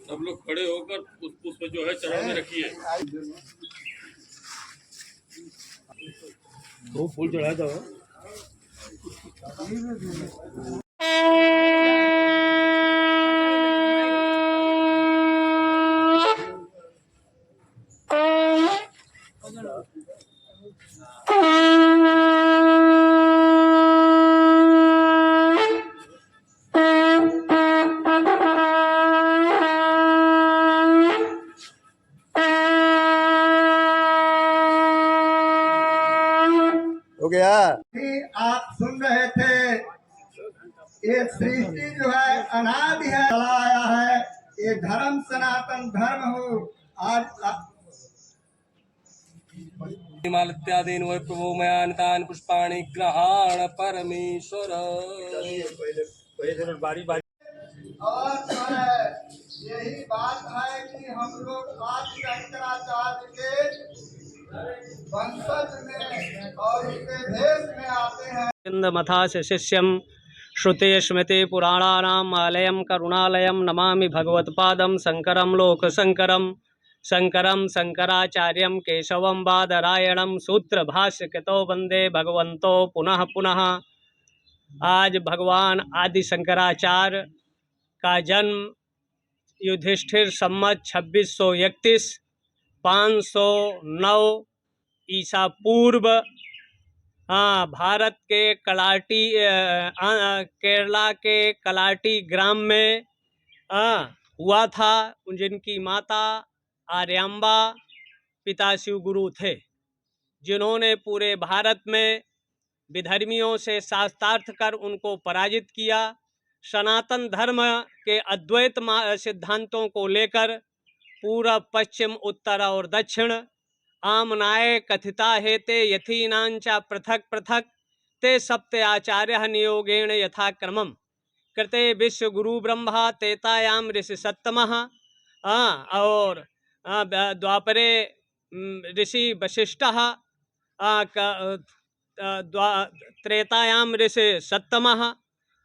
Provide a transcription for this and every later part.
सब लोग खड़े होकर उस पुष्प जो है चरण में रखिए। दो फूल चढ़ा दो। हो गया। आप सुन रहे थे, ये सृष्टि जो है अनादि है, चला आया है। ये धर्म सनातन धर्म हो। आज मालत्यादीन वै प्रभो मया नितान पुष्पाणि ग्रहण परमेश्वर। बारी बारी। और जो है यही बात है कि हम लोग आज शंकराचार्य के वंशज में और उसके भेष में आते हैं। मथा से शिष्यम श्रुते स्मृति पुराणानाम आलयम करुणालयम नमामि भगवत्पादम शंकरम लोकशंकरम शंकरम शंकराचार्यम केशवम बादरायणम सूत्र भाष्य कृतो वंदे भगवंतो पुनः पुनः। आज भगवान आदि शंकराचार्य का जन्म युधिष्ठिर सम्मत 2631 509 ईसा पूर्व भारत के केरला के कलाटी ग्राम में हुआ था। जिनकी माता आर्यांबा पिता शिव गुरु थे, जिन्होंने पूरे भारत में विधर्मियों से शास्त्रार्थ कर उनको पराजित किया। सनातन धर्म के अद्वैत सिद्धांतों को लेकर पूर्व पश्चिम उत्तर और दक्षिण आमनाय कथिता हेते यथीनांचा पृथक पृथक ते सप्ते आचार्य नियोगेण यथाक्रमम कृते विश्व गुरु ब्रह्मा तेतायाम ऋषि सत्तमः और द्वापरे ऋषि वशिष्ठः त्रेतायाम ऋषि सत्तमः।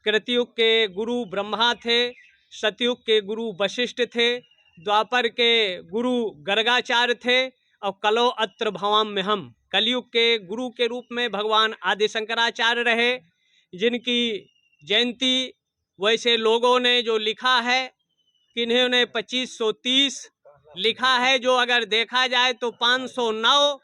कृतयुग के गुरु ब्रह्मा थे, सतयुग के गुरु वशिष्ठ थे, द्वापर के गुरु गर्गाचार्य थे और कलो अत्र भवाम में हम कलयुग के गुरु के रूप में भगवान आदि शंकराचार्य रहे, जिनकी जयंती वैसे लोगों ने जो लिखा है कि इन्होंने 2530 लिखा है, जो अगर देखा जाए तो 509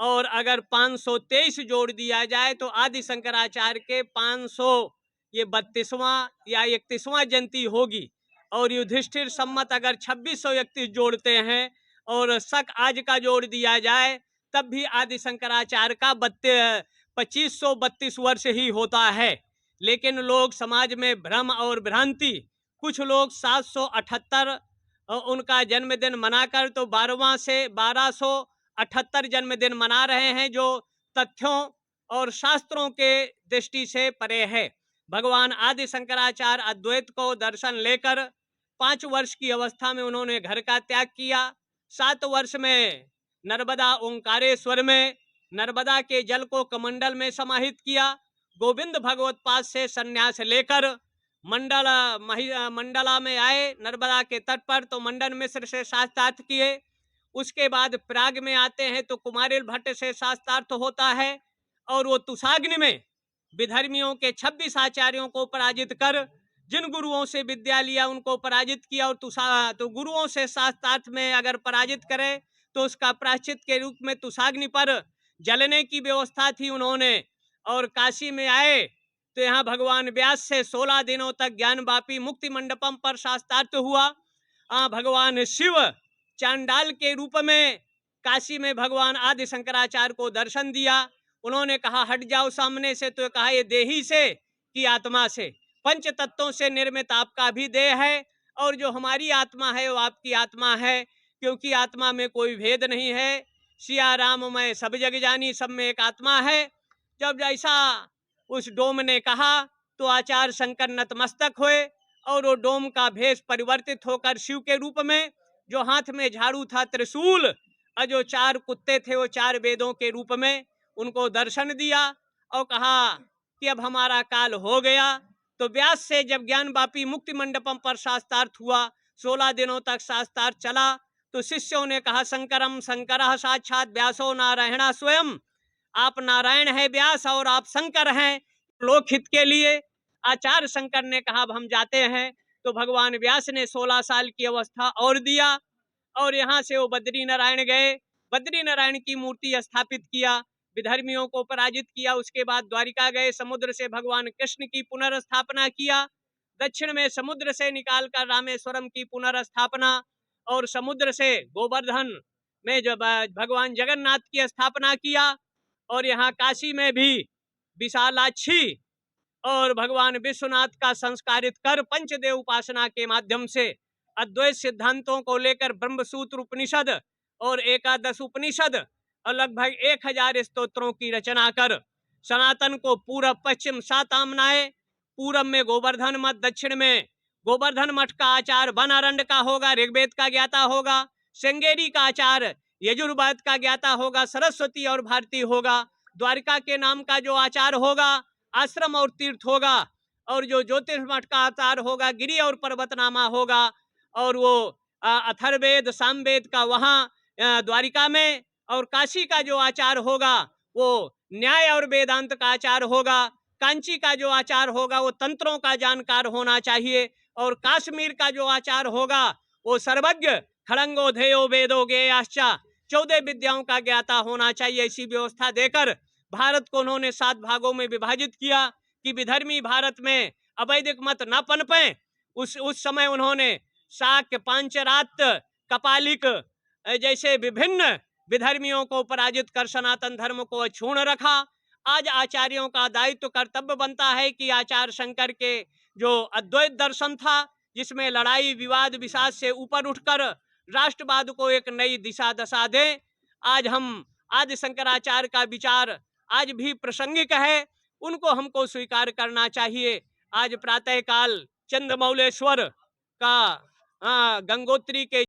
और अगर 523 जोड़ दिया जाए तो आदि शंकराचार्य के 500 ये 32वां या 31वां जयंती होगी। और युधिष्ठिर सम्मत अगर 2631 जोड़ते हैं और शक आज का जोड़ दिया जाए तब भी आदि शंकराचार्य का 2532 वर्ष ही होता है। लेकिन लोग समाज में भ्रम और भ्रांति, कुछ लोग 778 उनका जन्मदिन मनाकर तो 1278 जन्मदिन मना रहे हैं, जो तथ्यों और शास्त्रों के दृष्टि से परे है। भगवान आदि शंकराचार्य अद्वैत को दर्शन लेकर 5 वर्ष की अवस्था में उन्होंने घर का त्याग किया। 7 वर्ष में नर्मदा ओंकारेश्वर में नर्मदा के जल को कमंडल में समाहित किया। गोविंद भगवत्पाद से संन्यास लेकर मंडला में आए नर्मदा के तट पर, तो मंडन मिश्र से शास्त्रार्थ किए। उसके बाद प्राग में आते हैं तो कुमारिल भट्ट से शास्त्रार्थ होता है और वो तुषाग्नि में विधर्मियों के 26 आचार्यों को पराजित कर जिन गुरुओं से विद्या लिया उनको पराजित किया। और तो गुरुओं से शास्त्रार्थ में अगर पराजित करे तो उसका प्रायश्चित के रूप में तुषाग्नि पर जलने की व्यवस्था थी उन्होंने। और काशी में आए तो यहाँ भगवान व्यास से 16 दिनों तक ज्ञान वापी मुक्ति मंडपम पर शास्त्रार्थ हुआ। भगवान शिव चांडाल के रूप में काशी में भगवान आदि शंकराचार्य को दर्शन दिया। उन्होंने कहा हट जाओ सामने से, तो कहा ये देही से कि आत्मा से, पंच तत्वों से निर्मित आपका भी देह है और जो हमारी आत्मा है वो आपकी आत्मा है, क्योंकि आत्मा में कोई भेद नहीं है। सिया राम मैं सब जग जानी, सब में एक आत्मा है। जब जैसा उस डोम ने कहा तो आचार्य शंकर नतमस्तक हुए और वो डोम का भेष परिवर्तित होकर शिव के रूप में, जो हाथ में झाड़ू था त्रिशूल और जो 4 कुत्ते थे वो 4 वेदों के रूप में, उनको दर्शन दिया और कहा कि अब हमारा काल हो गया। तो व्यास से जब ज्ञान वापी मुक्ति मंडपम पर शास्त्रार्थ हुआ 16 दिनों तक शास्त्रार्थ चला। तो शिष्यों ने कहा शंकरम शंकरः साक्षात व्यासो नारायण स्वयं, आप नारायण है व्यास और आप शंकर हैं लोकहित के लिए। आचार्य शंकर ने कहा अब हम जाते हैं। तो भगवान व्यास ने 16 साल की अवस्था और दिया और यहाँ से वो बद्री नारायण गए। बद्री नारायण की मूर्ति स्थापित किया, विधर्मियों को पराजित किया। उसके बाद द्वारिका गए, समुद्र से भगवान कृष्ण की पुनर्स्थापना किया। दक्षिण में समुद्र से निकालकर रामेश्वरम की पुनर्स्थापना, और समुद्र से गोवर्धन में जो भगवान जगन्नाथ की स्थापना किया। और यहाँ काशी में भी विशालाक्षी और भगवान विश्वनाथ का संस्कारित कर पंचदेव उपासना के माध्यम से अद्वैत सिद्धांतों को लेकर ब्रह्मसूत्र उपनिषद और एकादश उपनिषद और लगभग 1000 स्तोत्रों की रचना कर सनातन को पूरब पश्चिम 7 आमनाए। पूरब में गोवर्धन मठ, दक्षिण में गोवर्धन मठ का आचार बनारंड का होगा, ऋग्वेद का ज्ञाता होगा। श्रृंगेरी का आचार यजुर्वेद का ज्ञाता होगा, सरस्वती और भारती होगा। द्वारिका के नाम का जो आचार होगा आश्रम और तीर्थ होगा। और जो ज्योतिर्मठ का आचार होगा गिरि और पर्वतनामा होगा। और वो अथर्ववेद सामवेद का वहाँ द्वारिका में। और काशी का जो आचार होगा वो न्याय और वेदांत का आचार होगा। कांची का जो आचार होगा वो तंत्रों का जानकार होना चाहिए। और कश्मीर का जो आचार होगा वो सर्वज्ञ खड़ंगो धेयो वेदो गेयाश्चा 14 विद्याओं का ज्ञाता होना चाहिए। इसी व्यवस्था देकर भारत को उन्होंने 7 भागों में विभाजित किया कि विधर्मी भारत में अवैदिक मत न पनपे। उस समय उन्होंने शाक्य, पांचरात्र, कपालिक जैसे विभिन्न विधर्मियों को पराजित कर सनातन धर्म को अक्षुण्ण रखा। आज आचार्यों का दायित्व कर्तव्य बनता है कि आचार्य शंकर के जो अद्वैत दर्शन था, जिसमें लड़ाई विवाद विषाद से ऊपर उठकर राष्ट्रवाद को एक नई दिशा दशा दें। आज हम आदि शंकराचार्य का विचार आज भी प्रासंगिक है, उनको हमको स्वीकार करना चाहिए। आज प्रातःकाल चंद्रमौलेश्वर का गंगोत्री के